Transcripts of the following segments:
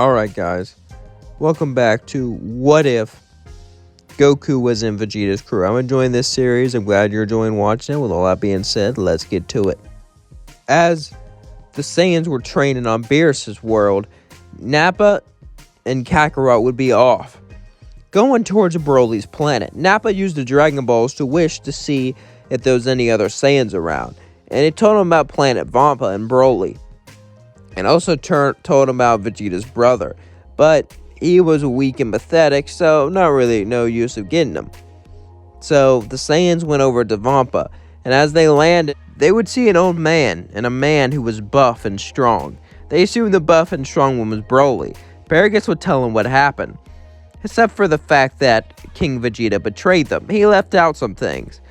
Alright guys, welcome back to What If Goku was in Vegeta's crew. I'm enjoying this series. I'm glad you're enjoying watching it. With all that being said, let's get to it. As the Saiyans were training on Beerus's world, Nappa and Kakarot would be off, going towards Broly's planet. Nappa used the Dragon Balls to wish to see if there was any other Saiyans around, and it told him about planet Vampa and Broly. And also told him about Vegeta's brother, but he was weak and pathetic, so not really no use of getting him. So the Saiyans went over to Vampa, and as they landed, they would see an old man and a man who was buff and strong. They assumed the buff and strong one was Broly. Paragus would tell him what happened, except for the fact that King Vegeta betrayed them. He left out some things.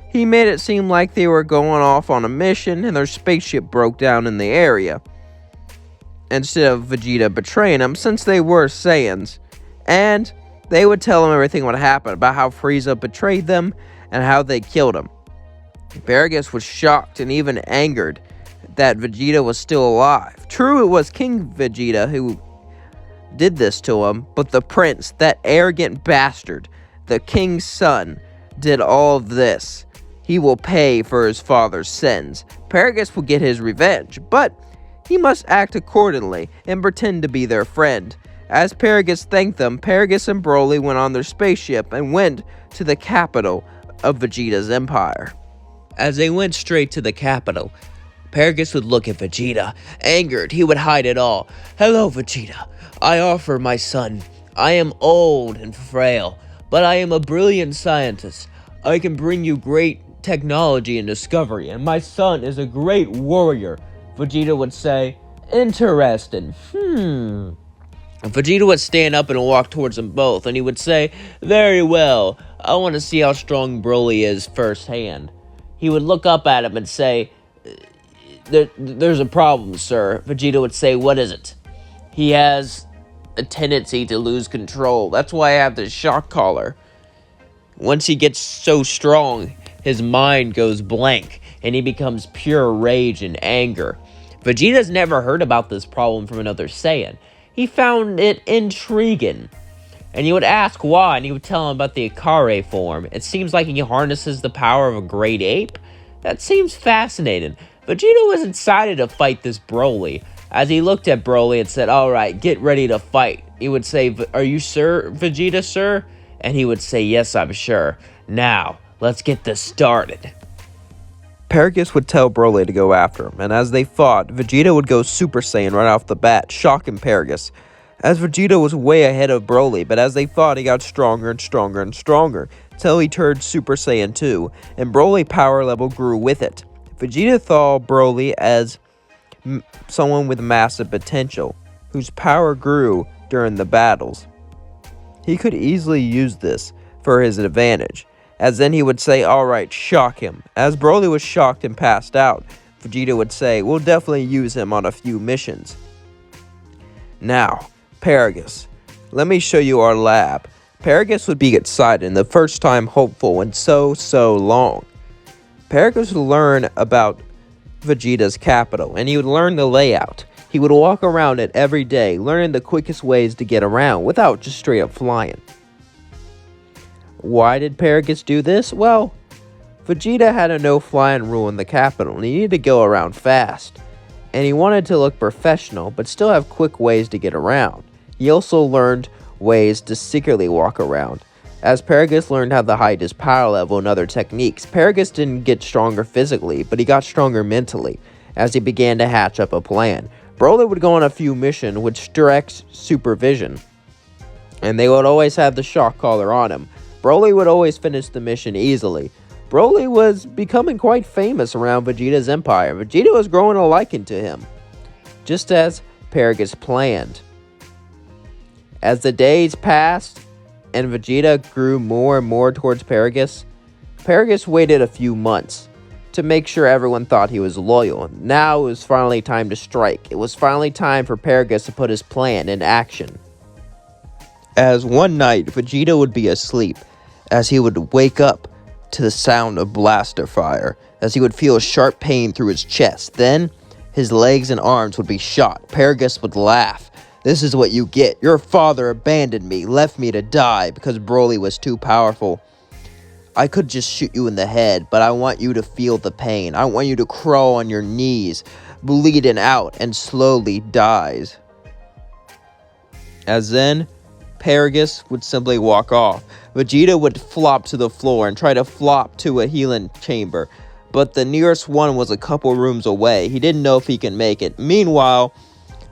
He made it seem like they were going off on a mission and their spaceship broke down in the area, instead of Vegeta betraying him, since they were Saiyans. And they would tell him everything what happened, about how Frieza betrayed them and how they killed him. Paragus was shocked and even angered that Vegeta was still alive. True, it was King Vegeta who did this to him, but the prince, that arrogant bastard, the king's son, did all of this. He will pay for his father's sins. Paragus will get his revenge, but he must act accordingly and pretend to be their friend. As Paragus thanked them, Paragus and Broly went on their spaceship and went to the capital of Vegeta's empire. As they went straight to the capital, Paragus would look at Vegeta. Angered, he would hide it all. "Hello, Vegeta. I offer my son. I am old and frail, but I am a brilliant scientist. I can bring you great technology and discovery, and my son is a great warrior." Vegeta would say, "Interesting. Vegeta would stand up and walk towards them both, and he would say, "Very well. I want to see how strong Broly is firsthand." He would look up at him and say, There's a problem, sir." Vegeta would say, "What is it?" "He has a tendency to lose control. That's why I have this shock collar. Once he gets so strong, his mind goes blank, and he becomes pure rage and anger." Vegeta's never heard about this problem from another Saiyan. He found it intriguing, and he would ask why, and he would tell him about the Ikare form. It seems like he harnesses the power of a great ape. That seems fascinating. Vegeta was excited to fight this Broly. As he looked at Broly and said, "Alright, get ready to fight," he would say, "Are you sure, Vegeta, sir?" And he would say, "Yes, I'm sure. Now, let's get this started." Paragus would tell Broly to go after him, and as they fought, Vegeta would go Super Saiyan right off the bat, shocking Paragus, as Vegeta was way ahead of Broly. But as they fought, he got stronger and stronger and stronger, till he turned Super Saiyan 2, and Broly's power level grew with it. Vegeta saw Broly as someone with massive potential, whose power grew during the battles. He could easily use this for his advantage, as then he would say, "Alright, shock him." As Broly was shocked and passed out, Vegeta would say, "We'll definitely use him on a few missions." "Now, Paragus, let me show you our lab." Paragus would be excited, the first time hopeful in so long. Paragus would learn about Vegeta's capital, and he would learn the layout. He would walk around it every day, learning the quickest ways to get around without just straight up flying. Why did Paragus do this? Well, Vegeta had a no-flying rule in the capital, and he needed to go around fast. And he wanted to look professional, but still have quick ways to get around. He also learned ways to secretly walk around. As Paragus learned how to hide his power level and other techniques, Paragus didn't get stronger physically, but he got stronger mentally, as he began to hatch up a plan. Broly would go on a few missions with strict supervision, and they would always have the shock collar on him. Broly would always finish the mission easily. Broly was becoming quite famous around Vegeta's empire. Vegeta was growing a liking to him, just as Paragus planned. As the days passed and Vegeta grew more and more towards Paragus, Paragus waited a few months to make sure everyone thought he was loyal. Now it was finally time to strike. It was finally time for Paragus to put his plan in action. As one night, Vegeta would be asleep, as he would wake up to the sound of blaster fire, as he would feel a sharp pain through his chest. Then, his legs and arms would be shot. Paragus would laugh. This is what you get. Your father abandoned me, left me to die because Broly was too powerful. I could just shoot you in the head, but I want you to feel the pain. I want you to crawl on your knees, bleeding out, and slowly dies. As then, Paragus would simply walk off. Vegeta would flop to the floor and try to flop to a healing chamber, but the nearest one was a couple rooms away. He didn't know if he could make it. Meanwhile,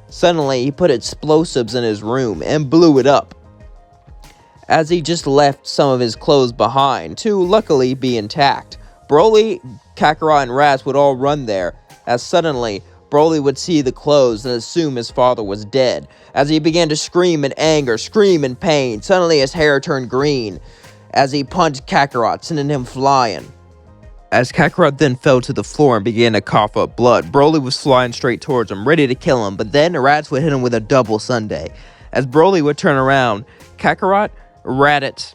suddenly he put explosives in his room and blew it up, as he just left some of his clothes behind to luckily be intact. Broly, Kakarot, and Raditz would all run there, as suddenly Broly would see the clothes and assume his father was dead. As he began to scream in anger, scream in pain, suddenly his hair turned green as he punched Kakarot, sending him flying. As Kakarot then fell to the floor and began to cough up blood, Broly was flying straight towards him, ready to kill him, but then Raditz would hit him with a double sundae. As Broly would turn around, Kakarot, Raditz,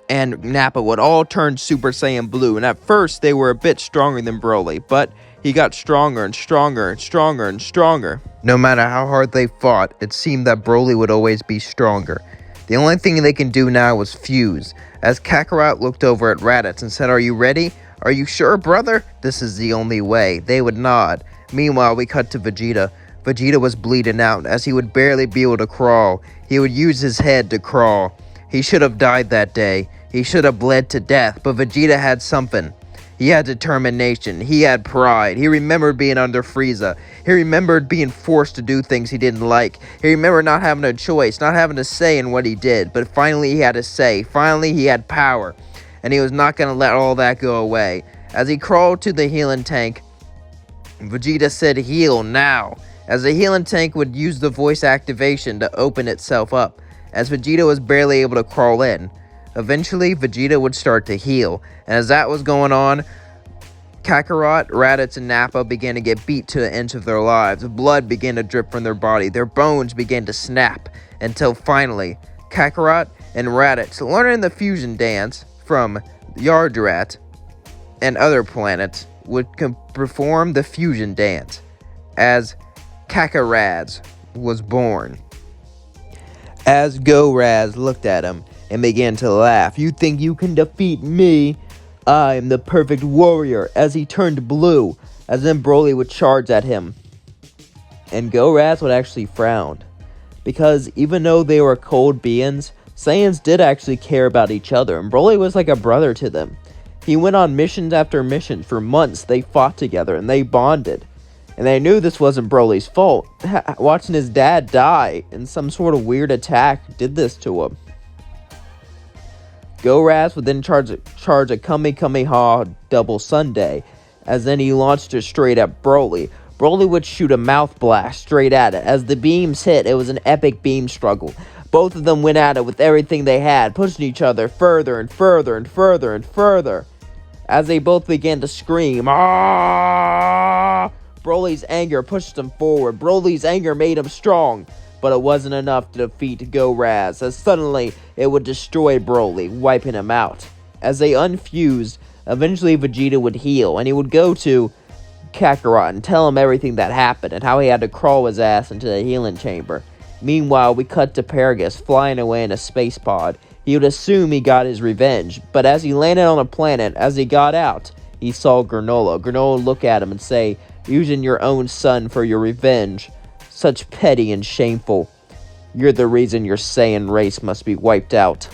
and Nappa would all turn Super Saiyan Blue, and at first they were a bit stronger than Broly, but he got stronger and stronger and stronger and stronger. No matter how hard they fought, it seemed that Broly would always be stronger. The only thing they can do now was fuse. As Kakarot looked over at Raditz and said, "Are you ready? Are you sure, brother? This is the only way." They would nod. Meanwhile, we cut to Vegeta. Vegeta was bleeding out, as he would barely be able to crawl. He would use his head to crawl. He should have died that day. He should have bled to death, but Vegeta had something. He had determination. He had pride. He remembered being under Frieza. He remembered being forced to do things he didn't like. He remembered not having a choice, not having a say in what he did. But finally he had a say. Finally he had power. And he was not going to let all that go away. As he crawled to the healing tank, Vegeta said, "Heal now." As the healing tank would use the voice activation to open itself up, as Vegeta was barely able to crawl in. Eventually, Vegeta would start to heal, and as that was going on, Kakarot, Raditz, and Nappa began to get beat to the end of their lives. Blood began to drip from their body. Their bones began to snap, until finally, Kakarot and Raditz, learning the fusion dance from Yardrat and other planets, would perform the fusion dance, as Kakaraz was born. As Goraz looked at him and began to laugh, "You think you can defeat me? I am the perfect warrior," as he turned blue, as then Broly would charge at him. And Goraz would actually frown, because even though they were cold beings, Saiyans did actually care about each other, and Broly was like a brother to them. He went on missions after missions. For months, they fought together, and they bonded. And they knew this wasn't Broly's fault. Watching his dad die in some sort of weird attack did this to him. Goraz would then charge a Kamehameha double sundae, as then he launched it straight at Broly. Broly would shoot a mouth blast straight at it. As the beams hit, it was an epic beam struggle. Both of them went at it with everything they had, pushing each other further and further and further and further. As they both began to scream, "Ah!" Broly's anger pushed him forward. Broly's anger made him strong, but it wasn't enough to defeat Goraz, as suddenly it would destroy Broly, wiping him out. As they unfused, eventually Vegeta would heal, and he would go to Kakarot and tell him everything that happened, and how he had to crawl his ass into the healing chamber. Meanwhile, we cut to Paragus flying away in a space pod. He would assume he got his revenge, but as he landed on a planet, as he got out, he saw Granola. Granola would look at him and say, "Using your own son for your revenge. Such petty and shameful. You're the reason your Saiyan race must be wiped out."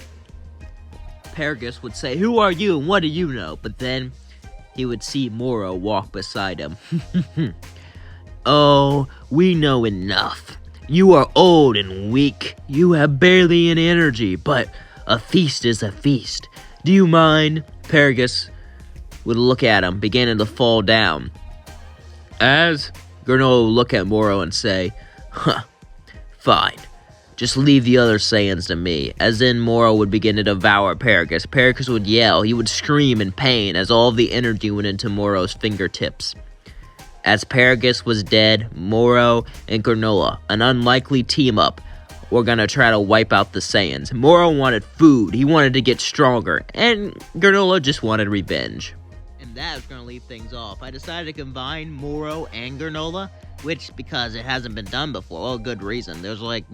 Paragus would say, "Who are you and what do you know?" But then he would see Moro walk beside him. "Oh, we know enough. You are old and weak. You have barely any energy, but a feast is a feast. Do you mind?" Paragus would look at him, beginning to fall down. As Granola would look at Moro and say, "Huh, fine. Just leave the other Saiyans to me." As then Moro would begin to devour Paragus. Paragus would yell. He would scream in pain as all of the energy went into Moro's fingertips. As Paragus was dead, Moro and Granola, an unlikely team-up, were gonna try to wipe out the Saiyans. Moro wanted food. He wanted to get stronger. And Granola just wanted revenge. And that was going to leave things off. I decided to combine Moro and Granola which because it hasn't been done before. Well, good reason. There's like,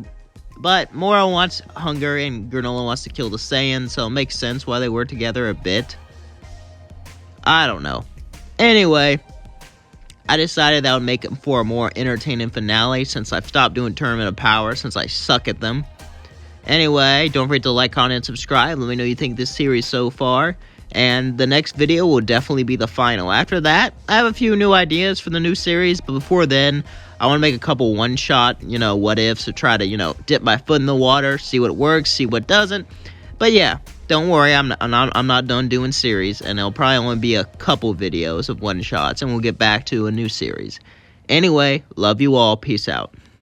but Moro wants hunger and Granola wants to kill the Saiyan, so it makes sense why they were together a bit. I don't know. Anyway, I decided that would make it for a more entertaining finale since I've stopped doing Tournament of Power since I suck at them. Anyway, don't forget to like, comment, and subscribe. Let me know what you think of this series so far. And the next video will definitely be the final. After that, I have a few new ideas for the new series, but before then, I want to make a couple one-shot, what ifs to try to, dip my foot in the water, see what works, see what doesn't. But yeah, don't worry, I'm not done doing series, and it'll probably only be a couple videos of one-shots, and we'll get back to a new series. Anyway, love you all, peace out.